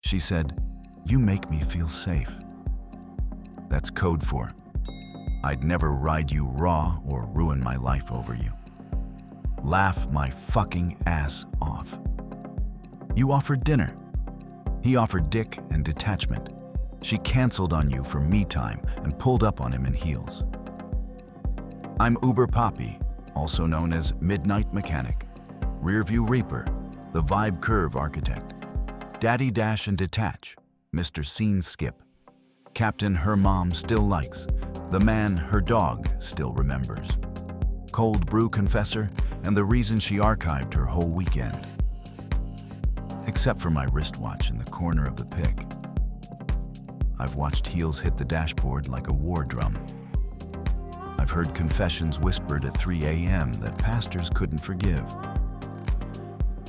She said, "You make me feel safe." That's code for, "I'd never ride you raw or ruin my life over you. Laugh my fucking ass off." You offered dinner. He offered dick and detachment. She canceled on you for me time and pulled up on him in heels. I'm Uber Papi, also known as Midnight Mechanic, Rearview Reaper, the Vibe Curve Architect, Daddy Dash and Detach, Mr. Scene Skip, Captain her mom still likes, the man her dog still remembers, Cold Brew Confessor, and the reason she archived her whole weekend. Except for my wristwatch in the corner of the pic. I've watched heels hit the dashboard like a war drum. I've heard confessions whispered at 3 a.m. that pastors couldn't forgive.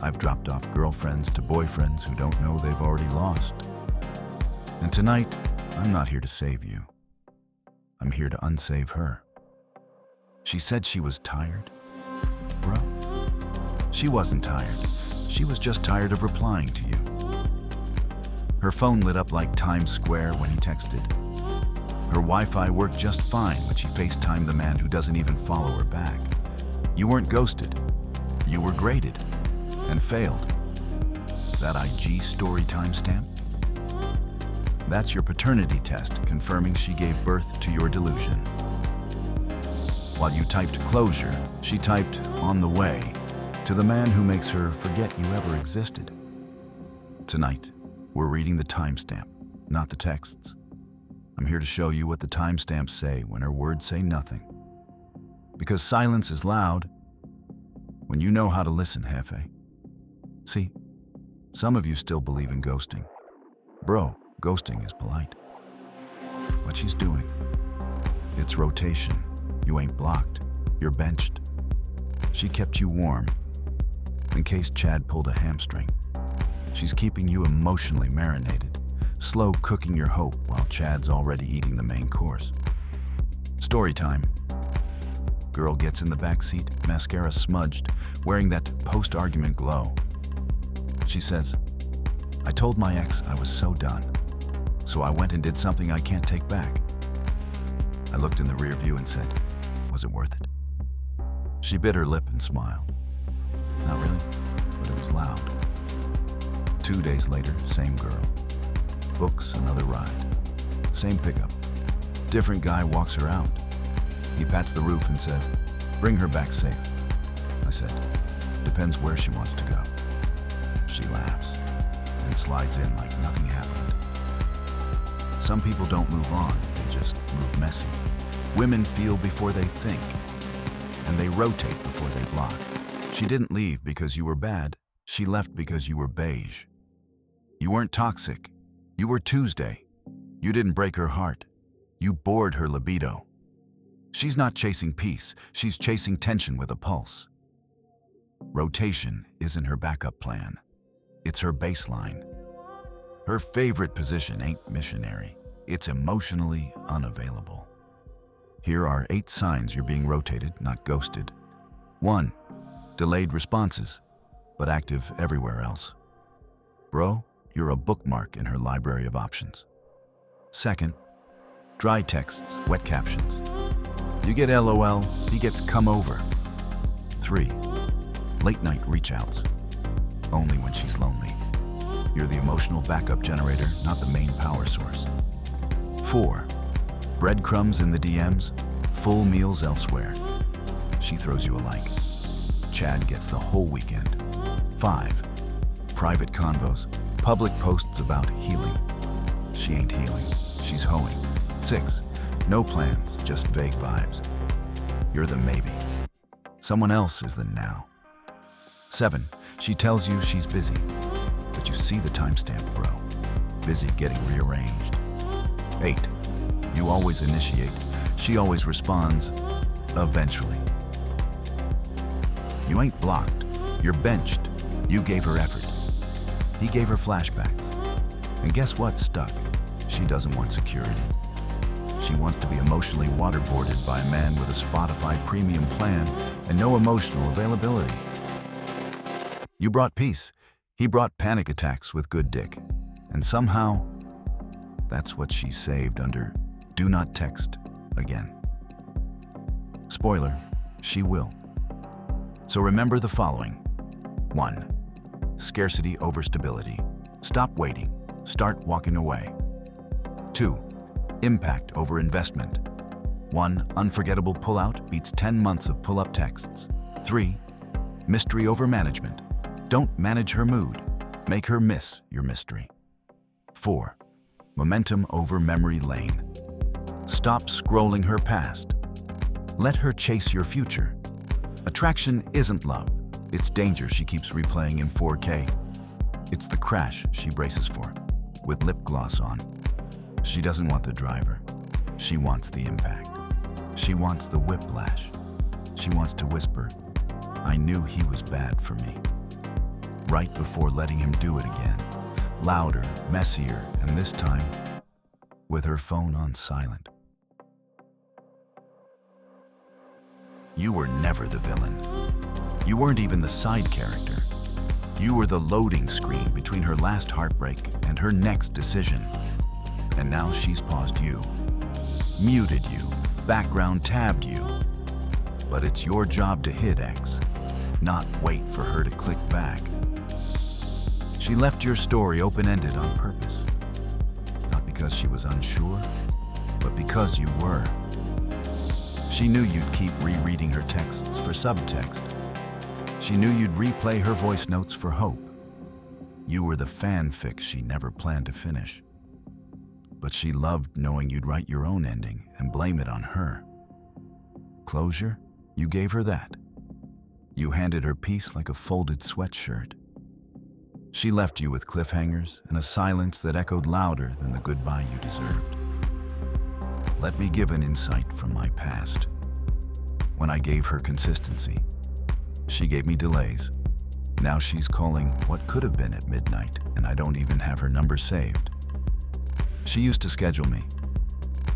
I've dropped off girlfriends to boyfriends who don't know they've already lost. And tonight, I'm not here to save you. I'm here to unsave her. She said she was tired. Bro, she wasn't tired. She was just tired of replying to you. Her phone lit up like Times Square when he texted. Her Wi-Fi worked just fine when she FaceTimed the man who doesn't even follow her back. You weren't ghosted. You were graded and failed. That IG story timestamp? That's your paternity test confirming she gave birth to your delusion. While you typed closure, she typed on the way to the man who makes her forget you ever existed. Tonight, we're reading the timestamp, not the texts. I'm here to show you what the timestamps say when her words say nothing. Because silence is loud when you know how to listen, Jefe. See, some of you still believe in ghosting. Bro, ghosting is polite. What she's doing, it's rotation. You ain't blocked, you're benched. She kept you warm in case Chad pulled a hamstring. She's keeping you emotionally marinated, slow cooking your hope while Chad's already eating the main course. Story time. Girl gets in the back seat, mascara smudged, wearing that post-argument glow. She says, "I told my ex I was so done, so I went and did something I can't take back." I looked in the rear view and said, "Was it worth it?" She bit her lip and smiled. Not really, but it was loud. 2 days later, same girl. Books another ride. Same pickup. Different guy walks her out. He pats the roof and says, "Bring her back safe." I said, "Depends where she wants to go." She laughs and slides in like nothing happened. Some people don't move on, they just move messy. Women feel before they think, and they rotate before they block. She didn't leave because you were bad. She left because you were beige. You weren't toxic. You were Tuesday. You didn't break her heart. You bored her libido. She's not chasing peace. She's chasing tension with a pulse. Rotation isn't her backup plan. It's her baseline. Her favorite position ain't missionary. It's emotionally unavailable. Here are 8 signs you're being rotated, not ghosted. 1. Delayed responses, but active everywhere else. Bro, you're a bookmark in her library of options. 2. Dry texts, wet captions. You get LOL, he gets come over. 3. Late night reach outs, only when she's lonely. You're the emotional backup generator, not the main power source. 4. Breadcrumbs in the DMs, full meals elsewhere. She throws you a like. Chad gets the whole weekend. 5. Private convos, public posts about healing. She ain't healing, she's hoeing. 6. No plans, just vague vibes. You're the maybe. Someone else is the now. 7. She tells you she's busy, but you see the timestamp, bro. Busy getting rearranged. 8. You always initiate. She always responds, eventually. You ain't blocked. You're benched. You gave her effort. He gave her flashbacks. And guess what stuck? She doesn't want security. She wants to be emotionally waterboarded by a man with a Spotify premium plan and no emotional availability. You brought peace. He brought panic attacks with good dick. And somehow, that's what she saved under Do Not Text again. Spoiler, she will. So remember the following. 1. Scarcity over stability. Stop waiting. Start walking away. 2. Impact over investment. 1 unforgettable pullout beats 10 months of pull-up texts. 3. Mystery over management. Don't manage her mood. Make her miss your mystery. 4. Momentum over memory lane. Stop scrolling her past. Let her chase your future. Attraction isn't love. It's danger she keeps replaying in 4K. It's the crash she braces for, with lip gloss on. She doesn't want the driver. She wants the impact. She wants the whiplash. She wants to whisper, I knew he was bad for me. Right before letting him do it again. Louder, messier, and this time, with her phone on silent. You were never the villain. You weren't even the side character. You were the loading screen between her last heartbreak and her next decision. And now she's paused you, muted you, background tabbed you. But it's your job to hit X, not wait for her to click back. She left your story open-ended on purpose. Not because she was unsure, but because you were. She knew you'd keep rereading her texts for subtext. She knew you'd replay her voice notes for hope. You were the fanfic she never planned to finish. But she loved knowing you'd write your own ending and blame it on her. Closure? You gave her that. You handed her peace like a folded sweatshirt. She left you with cliffhangers and a silence that echoed louder than the goodbye you deserved. Let me give an insight from my past. When I gave her consistency, she gave me delays. Now she's calling what could have been at midnight, and I don't even have her number saved. She used to schedule me.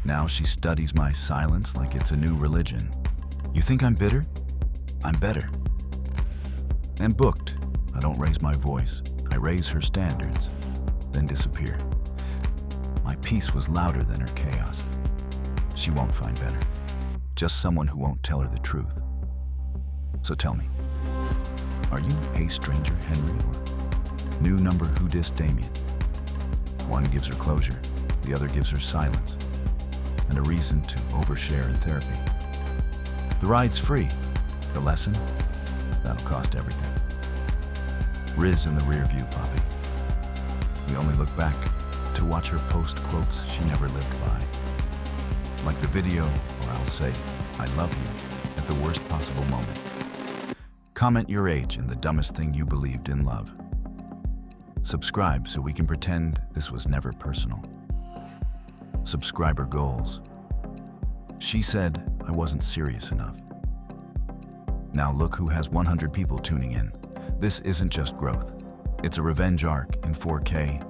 Now she studies my silence like it's a new religion. You think I'm bitter? I'm better. And booked. I don't raise my voice. I raise her standards, then disappear. My peace was louder than her chaos. She won't find better. Just someone who won't tell her the truth. So tell me, are you Hey Stranger Henry or new number Who Dissed Damien? One gives her closure, the other gives her silence, and a reason to overshare in therapy. The ride's free. The lesson? That'll cost everything. Riz in the rear view, Papi. We only look back to watch her post quotes she never lived by. Like the video, or I'll say, I love you, at the worst possible moment. Comment your age and the dumbest thing you believed in love. Subscribe so we can pretend this was never personal. Subscriber goals. She said I wasn't serious enough. Now look who has 100 people tuning in. This isn't just growth. It's a revenge arc in 4K.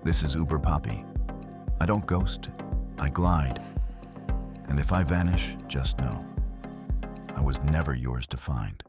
This is Uber Papi. I don't ghost, I glide. And if I vanish, just know, I was never yours to find.